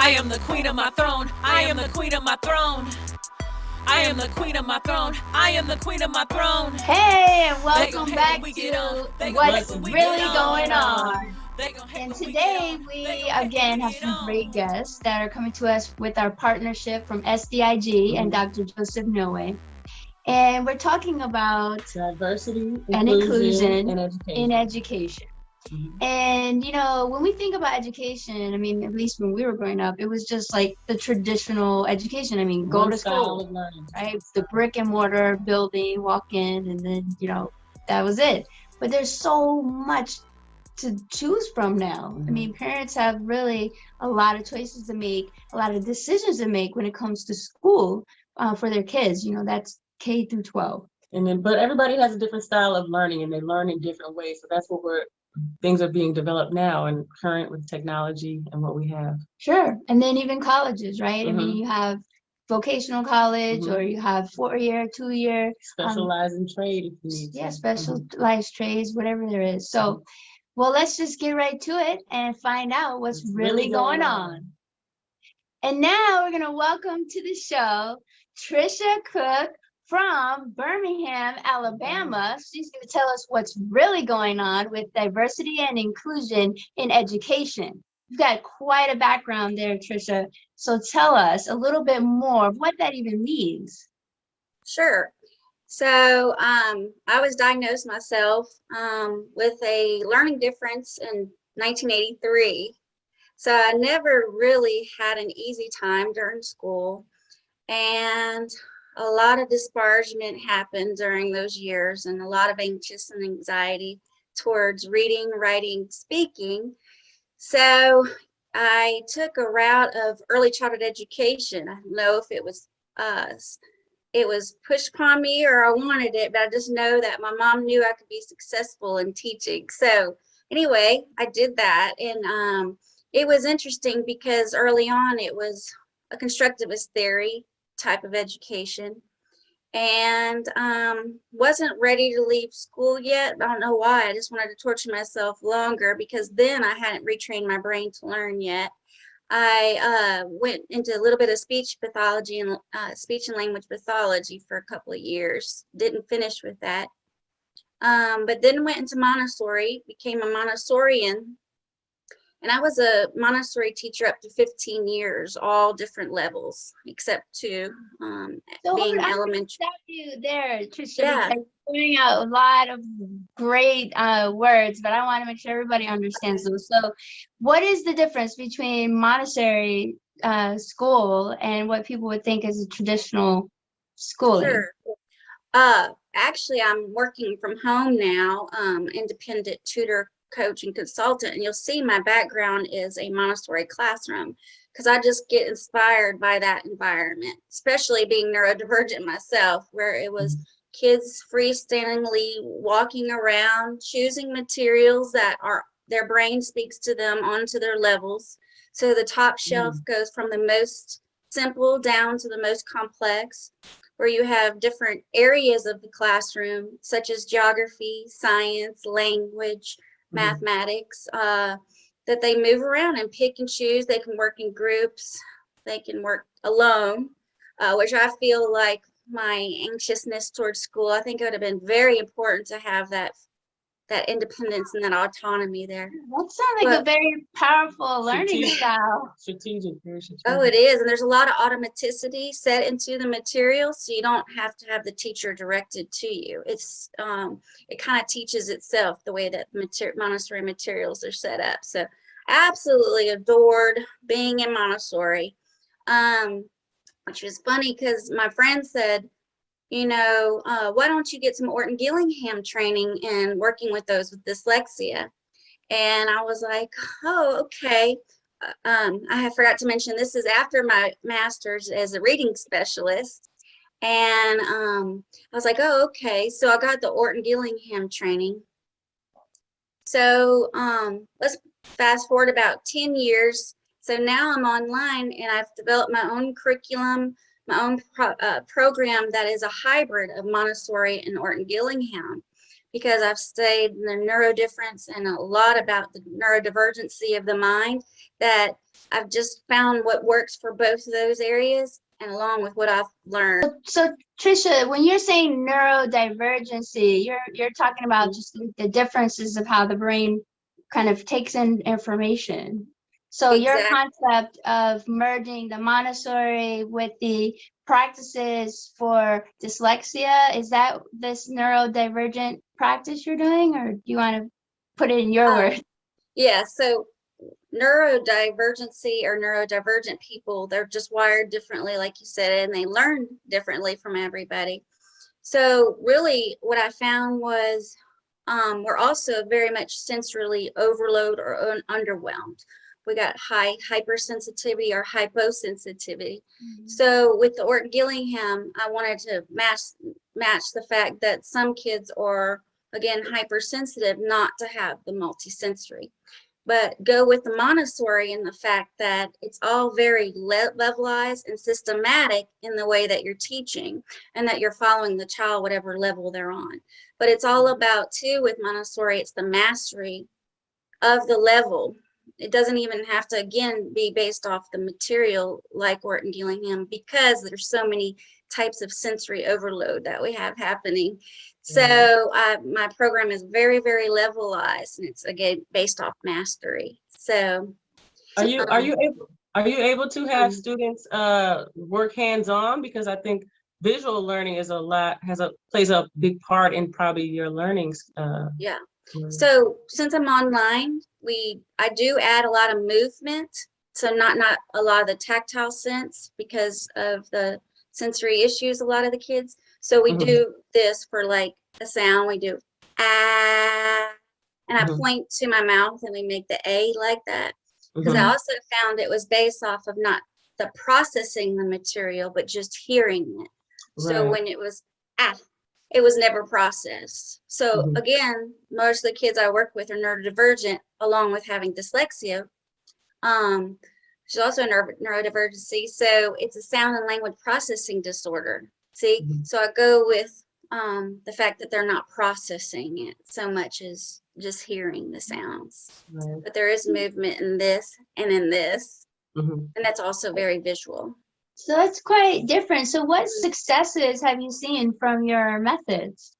I am the queen of my throne. I am the queen of my throne. I am the queen of my throne. I am the queen of my throne. Hey, and welcome back to What's Really Going On. And today we again have some great guests that are coming to us with our partnership from SDIG and Dr. Joseph Noe. And we're talking about diversity and inclusion in education. And, you know, when we think about education, I mean, at least when we were growing up, it was just like the traditional education. I mean, go to school, right? The brick and mortar building, walk in, and then, you know, that was it. But there's so much to choose from now. I mean, parents have really a lot of choices to make, a lot of decisions to make when it comes to school for their kids. You know, that's K through 12. And then, but everybody has a different style of learning, and they learn in different ways. So that's what things are being developed now and current with technology and what we have. Sure. And then even colleges, right? I mean, you have vocational college or you have 4-year, 2-year. Specialized in trade if you need to. Yeah, specialized trades, whatever there is. So, well, let's just get right to it and find out what's really going on. And now we're going to welcome to the show Tricia Cook from Birmingham, Alabama. She's going to tell us what's really going on with diversity and inclusion in education. You've got quite a background there, Tricia. So tell us a little bit more of what that even means. Sure. So I was diagnosed myself with a learning difference in 1983. So I never really had an easy time during school. And a lot of disparagement happened during those years and a lot of anxious and anxiety towards reading, writing, speaking. So I took a route of early childhood education. I don't know if it was pushed upon me or I wanted it, but I just know that my mom knew I could be successful in teaching. So anyway, I did that. And it was interesting because early on it was a constructivist theory type of education, and wasn't ready to leave school yet. I don't know why. I just wanted to torture myself longer because then I hadn't retrained my brain to learn yet. I went into a little bit of speech pathology and speech and language pathology for a couple of years. Didn't finish with that, but then went into Montessori, became a Montessorian. And I was a Montessori teacher up to 15 years, all different levels, except to being elementary. Stop you there, Tricia. Yeah. Pointing out a lot of great words, but I want to make sure everybody understands those. So what is the difference between Montessori school and what people would think is a traditional schooling? Sure. Actually, I'm working from home now, independent tutor, coach, and consultant, and you'll see my background is a Montessori classroom because I just get inspired by that environment, especially being neurodivergent myself, where it was kids freestandingly walking around, choosing materials that are their brain speaks to them onto their levels. So the top shelf goes from the most simple down to the most complex, where you have different areas of the classroom, such as geography, science, language, mathematics, that they move around and pick and choose. They can work in groups, they can work alone, which I feel like my anxiousness towards school, I think it would have been very important to have that independence and that autonomy there. That sounds like a very powerful learning style. Strategic. Oh, it is. And there's a lot of automaticity set into the material, so you don't have to have the teacher directed to you. It's it kind of teaches itself the way that Montessori materials are set up. So absolutely adored being in Montessori, which was funny because my friend said, you know, why don't you get some Orton Gillingham training and working with those with dyslexia? And I was like, oh, okay. I forgot to mention this is after my master's as a reading specialist. And I was like, oh, okay. So I got the Orton Gillingham training. So let's fast forward about 10 years. So now I'm online and I've developed my own curriculum, my own program that is a hybrid of Montessori and Orton Gillingham, because I've studied the neurodifference and a lot about the neurodivergency of the mind, that I've just found what works for both of those areas, and along with what I've learned. So Tricia, when you're saying neurodivergency, you're talking about just the differences of how the brain kind of takes in information. So your Exactly. concept of merging the Montessori with the practices for dyslexia, is that this neurodivergent practice you're doing, or do you want to put it in your words? Yeah, so neurodivergency or neurodivergent people, they're just wired differently, like you said, and they learn differently from everybody. So really what I found was we're also very much sensorily overload or underwhelmed. We got high hypersensitivity or hyposensitivity. So with the Orton Gillingham, I wanted to match the fact that some kids are, again, hypersensitive, not to have the multisensory. But go with the Montessori in the fact that it's all very levelized and systematic in the way that you're teaching, and that you're following the child whatever level they're on. But it's all about, too, with Montessori, it's the mastery of the level. It doesn't even have to, again, be based off the material like Orton Gillingham, because there's so many types of sensory overload that we have happening. So my program is very, very levelized, and it's, again, based off mastery. So Are you able to have students work hands-on? Because I think visual learning is plays a big part in probably your learnings. Yeah. So since I'm online, I do add a lot of movement. So not a lot of the tactile sense because of the sensory issues, a lot of the kids. So we do this for like a sound. We do ah, and I point to my mouth and we make the A like that. Because I also found it was based off of not the processing the material, but just hearing it. So when it was it was never processed. So again, most of the kids I work with are neurodivergent, along with having dyslexia. She's also a neurodivergency. So it's a sound and language processing disorder. See, so I go with the fact that they're not processing it so much as just hearing the sounds. But there is movement in this and in this. And that's also very visual. So that's quite different. So what successes have you seen from your methods?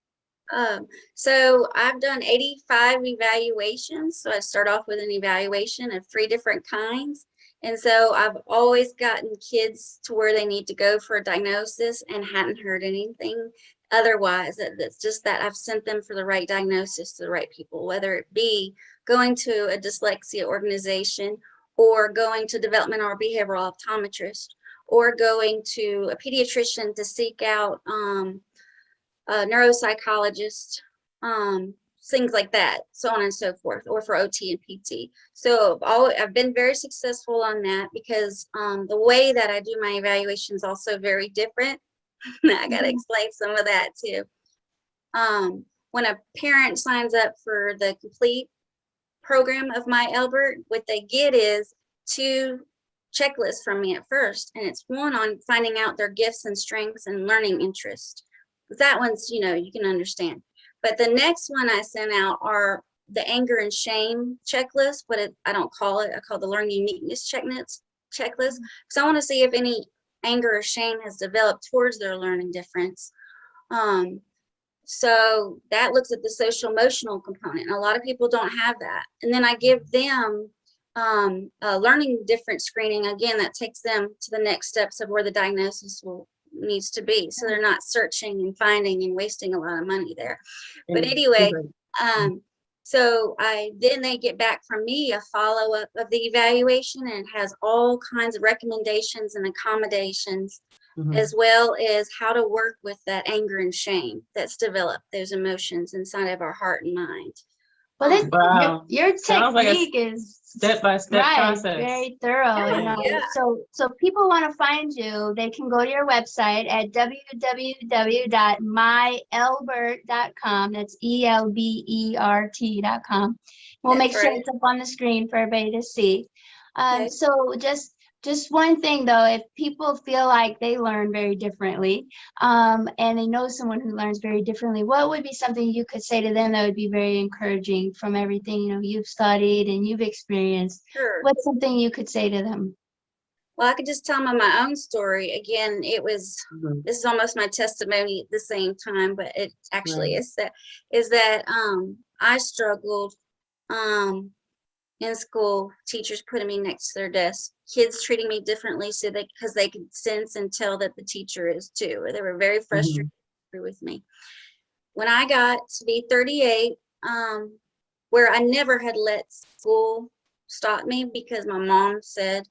So I've done 85 evaluations. So I start off with an evaluation of 3 different kinds. And so I've always gotten kids to where they need to go for a diagnosis and hadn't heard anything otherwise. That's just that I've sent them for the right diagnosis to the right people, whether it be going to a dyslexia organization or going to developmental or behavioral optometrist, or going to a pediatrician to seek out a neuropsychologist, things like that, so on and so forth, or for OT and PT. So I've been very successful on that because the way that I do my evaluation is also very different. I got to explain some of that too. When a parent signs up for the complete program of my Albert, what they get is 2 checklists from me at first, and it's one on finding out their gifts and strengths and learning interest. That one's, you can understand. But the next one I sent out are the anger and shame checklist, but I don't call it. I call the learning uniqueness checklist, because I want to see if any anger or shame has developed towards their learning difference. So that looks at the social emotional component, and a lot of people don't have that. And then I give them a learning difference screening, again, that takes them to the next steps of where the diagnosis needs to be. So they're not searching and finding and wasting a lot of money there. But anyway, so then they get back from me a follow-up of the evaluation, and it has all kinds of recommendations and accommodations, as well as how to work with that anger and shame that's developed, those emotions inside of our heart and mind. Well, your technique is step-by-step process. Very thorough. So people want to find you. They can go to your website at www.myelbert.com. That's ELBERT.com. We'll make sure it's up on the screen for everybody to see. So just just one thing though, if people feel like they learn very differently, and they know someone who learns very differently, what would be something you could say to them that would be very encouraging from everything, you know, you've studied and you've experienced? Sure. What's something you could say to them? Well, I could just tell them my own story. Again, it was, Mhm. this is almost my testimony at the same time, but it actually Right. is that I struggled in school, teachers putting me next to their desk, kids treating me differently so they, because they could sense and tell that the teacher is too. They were very frustrated with me. When I got to be 38, where I never had let school stop me because my mom said,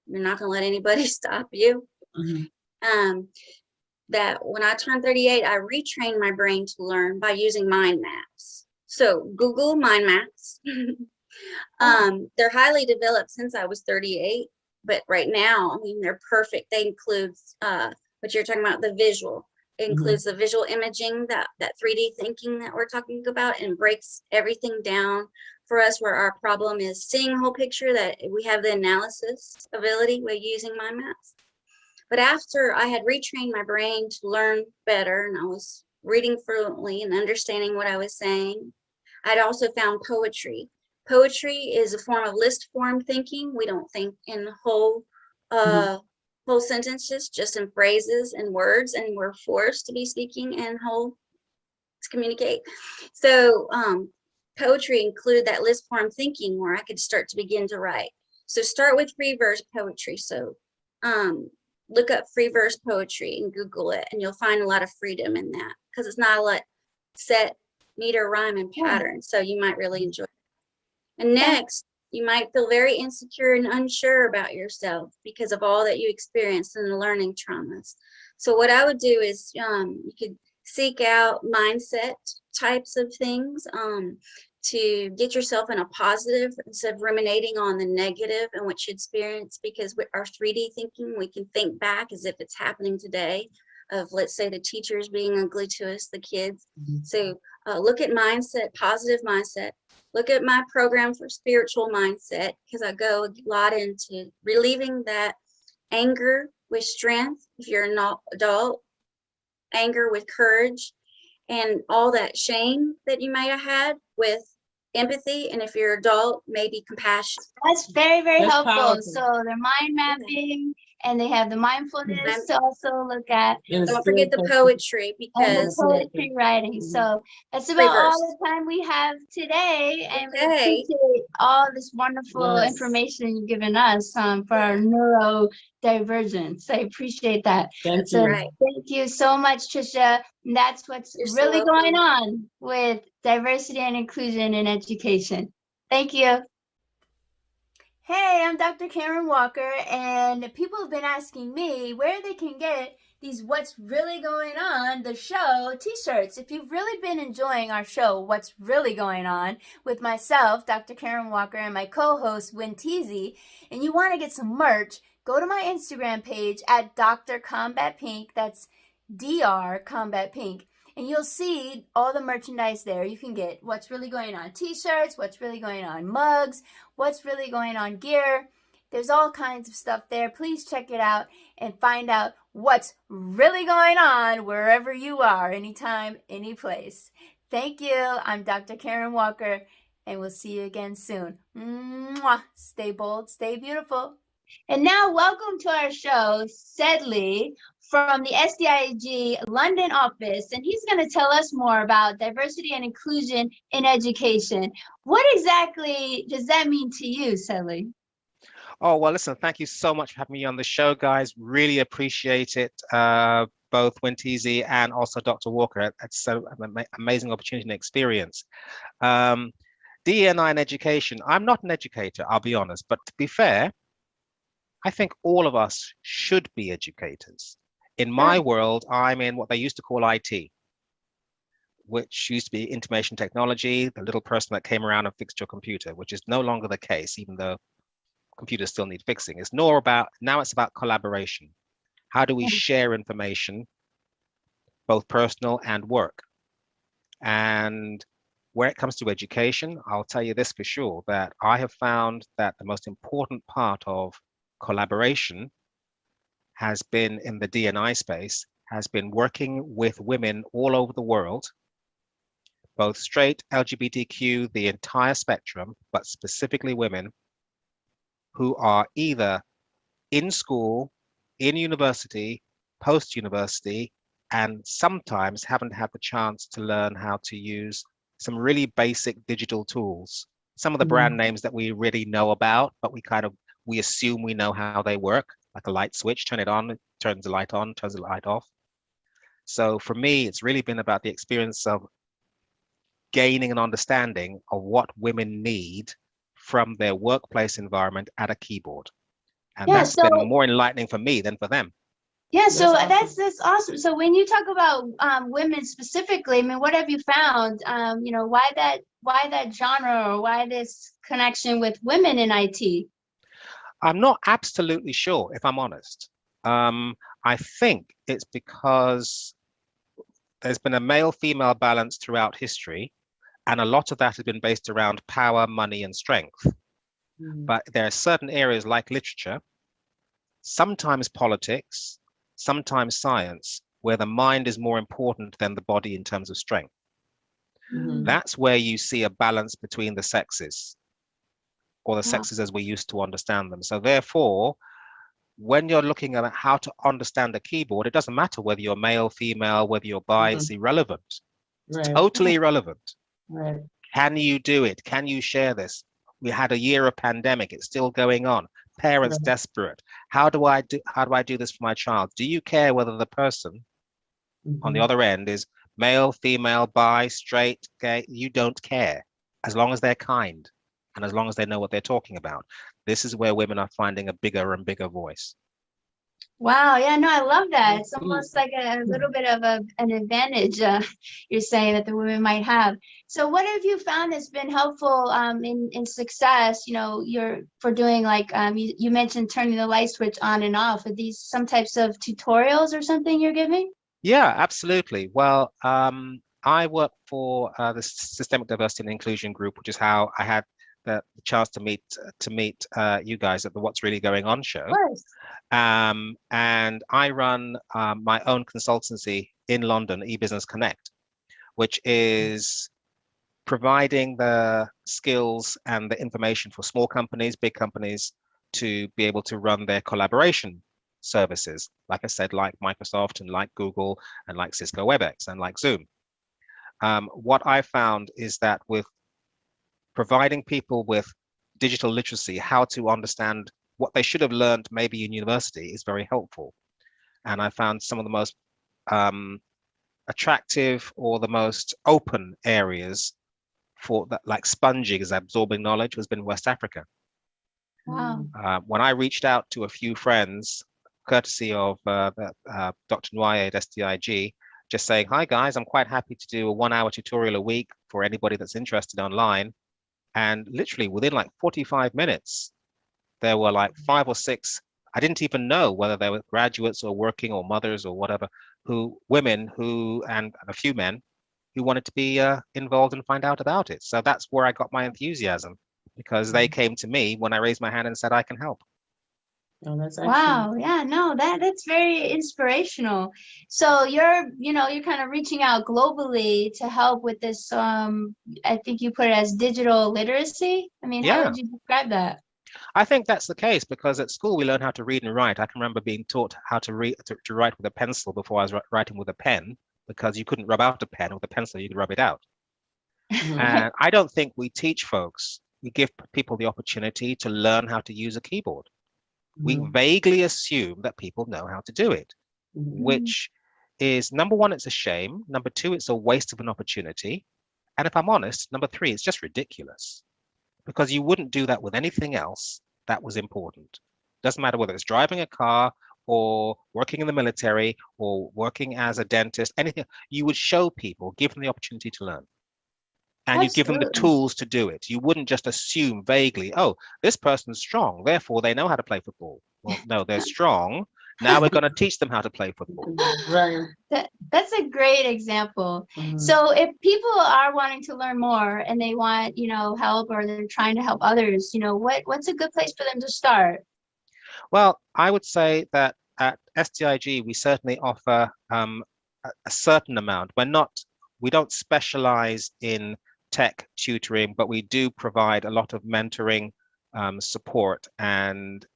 "You're not going to let anybody stop you." Mhm. That when I turned 38, I retrained my brain to learn by using mind maps. So Google mind maps. They're highly developed since I was 38, but right now, I mean, they're perfect. They include what you're talking about, the visual. It includes the visual imaging, that 3D thinking that we're talking about, and breaks everything down for us, where our problem is seeing a whole picture, that we have the analysis ability with using mind maps. But after I had retrained my brain to learn better, and I was reading fluently and understanding what I was saying, I'd also found poetry. Poetry is a form of list form thinking. We don't think in whole whole sentences, just in phrases and words, and we're forced to be speaking in whole to communicate. So poetry included that list form thinking, where I could start to begin to write. So start with free verse poetry. So look up free verse poetry and Google it, and you'll find a lot of freedom in that, because it's not a lot set meter, rhyme, and pattern. So you might really enjoy it. And next, you might feel very insecure and unsure about yourself because of all that you experienced in the learning traumas. So what I would do is you could seek out mindset types of things to get yourself in a positive, instead of ruminating on the negative and what you experience, because with our 3D thinking, we can think back as if it's happening today, of, let's say, the teachers being ugly to us, the kids. So look at mindset, positive mindset. Look at my program for spiritual mindset, because I go a lot into relieving that anger with strength, if you're an adult, anger with courage, and all that shame that you may have had with empathy, and if you're adult, maybe compassion. That's very, very That's helpful. powerful. So they're mind mapping, and they have the mindfulness to also look at, And Don't forget the still- poetry, and the because poetry writing. So that's about all the time we have today, and we Okay. appreciate all this wonderful Yes. information you've given us for our neurodivergence. I appreciate that. Thank So you. Right. thank you so much, Tricia. And that's what's You're so really going welcome. on with diversity and inclusion in education. Thank you. Hey, I'm Dr. Karen Walker, and people have been asking me where they can get these What's Really Going On, the show t-shirts. If you've really been enjoying our show, What's Really Going On, with myself, Dr. Karen Walker, and my co-host, Win Teasy, and you want to get some merch, go to my Instagram page at Dr. Combat Pink, that's Dr. Combat Pink, and you'll see all the merchandise there. You can get What's Really Going On t-shirts, What's Really Going On mugs, What's Really Going On gear. There's all kinds of stuff there. Please check it out and find out what's really going on wherever you are, anytime, any place. Thank you. I'm Dr. Karen Walker, and we'll see you again soon. Mwah. Stay bold, stay beautiful. And now, welcome to our show, Sedleigh from the SDIG London office, and he's going to tell us more about diversity and inclusion in education. What exactly does that mean to you, Sedleigh? Oh, well, listen, thank you so much for having me on the show, guys. Really appreciate it, both Winteezy and also Dr. Walker. It's so an amazing opportunity and experience. DE&I in education. I'm not an educator, I'll be honest, but to be fair, I think all of us should be educators. In my world, I'm in what they used to call IT, which used to be information technology, the little person that came around and fixed your computer, which is no longer the case, even though computers still need fixing. It's more about, now it's about collaboration. How do we share information, both personal and work? And where it comes to education, I'll tell you this for sure, that I have found that the most important part of collaboration has been in the D&I space, has been working with women all over the world, both straight, LGBTQ, the entire spectrum, but specifically women who are either in school, in university, post-university, and sometimes haven't had the chance to learn how to use some really basic digital tools. Some of the brand names that we really know about, but we assume we know how they work, like a light switch, turn it on, it turns the light on, turns the light off. So for me, it's really been about the experience of gaining an understanding of what women need from their workplace environment at a keyboard. And Yeah, that's been more enlightening for me than for them. Yeah, so That's that's awesome. So when you talk about women specifically, I mean, what have you found? Why that genre, or why this connection with women in IT? I'm not absolutely sure, if I'm honest. I think it's because there's been a male-female balance throughout history, and a lot of that has been based around power, money, and strength. But there are certain areas like literature, sometimes politics, sometimes science, where the mind is more important than the body in terms of strength. That's where you see a balance between the sexes, or the sexes as we used to understand them. So therefore, when you're looking at how to understand a keyboard, it doesn't matter whether you're male, female, whether you're bi, it's irrelevant. It's totally irrelevant. Right. Can you do it? Can you share this? We had a year of pandemic, it's still going on. Parents desperate. How do I do this for my child? Do you care whether the person on the other end is male, female, bi, straight, gay? You don't care, as long as they're kind and as long as they know what they're talking about. This is where women are finding a bigger and bigger voice. Wow, yeah, no, I love that. It's almost like a little bit of an advantage you're saying that the women might have. So what have you found has been helpful in success, for doing, like you mentioned turning the light switch on and off. Are these some types of tutorials or something you're giving? Yeah, absolutely. Well, I work for the Systemic Diversity and Inclusion Group, which is how I had the chance to meet you guys at the What's Really Going On show. And I run my own consultancy in London, eBusiness Connect, which is providing the skills and the information for small companies, big companies, to be able to run their collaboration services, like I said, like Microsoft and like Google and like Cisco WebEx and like Zoom. What I found is that with providing people with digital literacy, how to understand what they should have learned maybe in university, is very helpful. And I found some of the most attractive or the most open areas for that, like sponging, is absorbing knowledge, has been West Africa. Wow. When I reached out to a few friends, courtesy of Dr. Nwaye at SDIG, just saying, hi guys, I'm quite happy to do a 1-hour tutorial a week for anybody that's interested online. And literally within like 45 minutes, there were like 5 or 6, I didn't even know whether they were graduates or working or mothers or whatever, women and a few men who wanted to be involved and find out about it. So that's where I got my enthusiasm, because they came to me when I raised my hand and said, I can help. Oh, that's Wow, yeah, no, that's very inspirational. So you're kind of reaching out globally to help with this, I think you put it as digital literacy. I mean, how would you describe that? I think that's the case, because at school we learn how to read and write. I can remember being taught how to read, to write with a pencil before I was writing with a pen, because you couldn't rub out a pen. With a pencil, you could rub it out. And I don't think we teach folks, we give people the opportunity to learn how to use a keyboard. We vaguely assume that people know how to do it, which is, number one, it's a shame. Number two, it's a waste of an opportunity. And if I'm honest, number three, it's just ridiculous, because you wouldn't do that with anything else that was important. Doesn't matter whether it's driving a car or working in the military or working as a dentist, anything. You would show people, give them the opportunity to learn. And you give them the tools to do it. You wouldn't just assume vaguely, oh, this person's strong, therefore they know how to play football. Well, no, they're strong. Now we're going to teach them how to play football. Right. That's a great example. So if people are wanting to learn more and they want, help, or they're trying to help others, what's a good place for them to start? Well, I would say that at STIG, we certainly offer a certain amount. We don't specialize in tech tutoring, but we do provide a lot of mentoring, support, and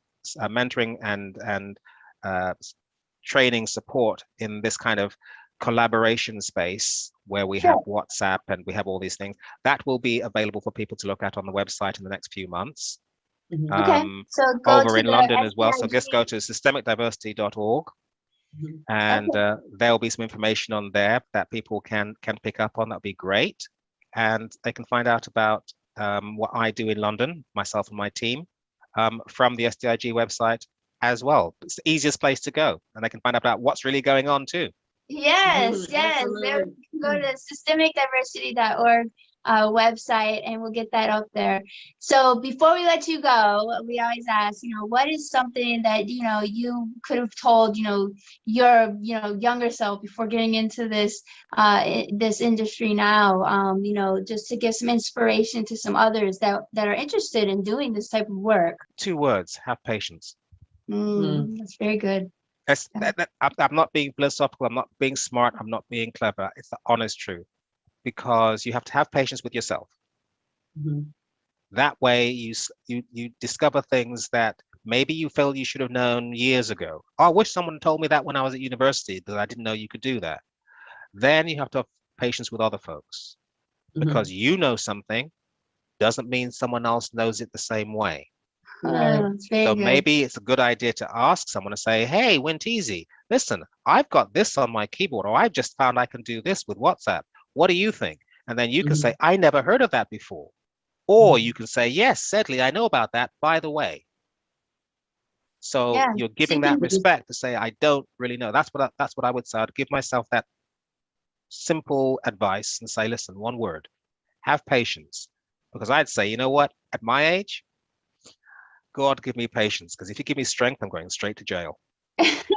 training support in this kind of collaboration space where we have WhatsApp and we have all these things. That will be available for people to look at on the website in the next few months. Okay, so go Over to in the London as well. So STIG. just go to systemicdiversity.org, and there'll be some information on there that people can pick up on. That'd be great, and they can find out about what I do in London, myself and my team, from the STIG website as well. It's the easiest place to go, and they can find out about what's really going on too. Yes, yes. There, you can go to systemicdiversity.org website, and we'll get that up there. So before we let you go, we always ask, what is something that, you could have told, your, younger self before getting into this, this industry now, just to give some inspiration to some others that are interested in doing this type of work. 2 words: have patience. That's very good. I'm not being philosophical, I'm not being smart, I'm not being clever. It's the honest truth, because you have to have patience with yourself. That way you discover things that maybe you felt you should have known years ago. Oh, I wish someone told me that when I was at university, that I didn't know you could do that. Then you have to have patience with other folks, because you know something doesn't mean someone else knows it the same way. So maybe it's a good idea to ask someone to say, hey, Winteezy, listen, I've got this on my keyboard, or I've just found I can do this with WhatsApp. What do you think? And then you can say, I never heard of that before. Or you can say, yes, Sedleigh, I know about that, by the way. So you're giving that respect to say, I don't really know. That's what I would say. I'd give myself that simple advice and say, listen, 1 word, have patience. Because I'd say, you know what, at my age, God, give me patience, because if you give me strength, I'm going straight to jail. That's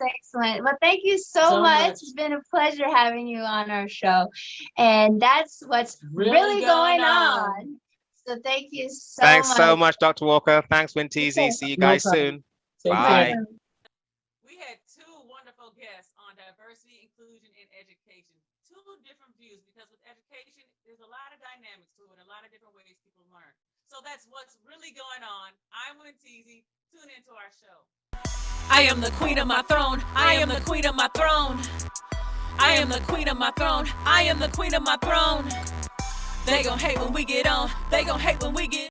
excellent. Well, thank you so much. It's been a pleasure having you on our show. And that's what's really going on. So thank you so much. Thanks so much, Dr. Walker. Thanks, Winteezy. See you guys soon. Bye. We had 2 wonderful guests on diversity, inclusion, and education. 2 different views, because with education, there's a lot of dynamics to it, a lot of different ways people learn. So that's what's really going on. I'm Winteezy. Tune into our show. I am the queen of my throne. I am the queen of my throne. I am the queen of my throne. I am the queen of my throne. They gon' hate when we get on. They gon' hate when we get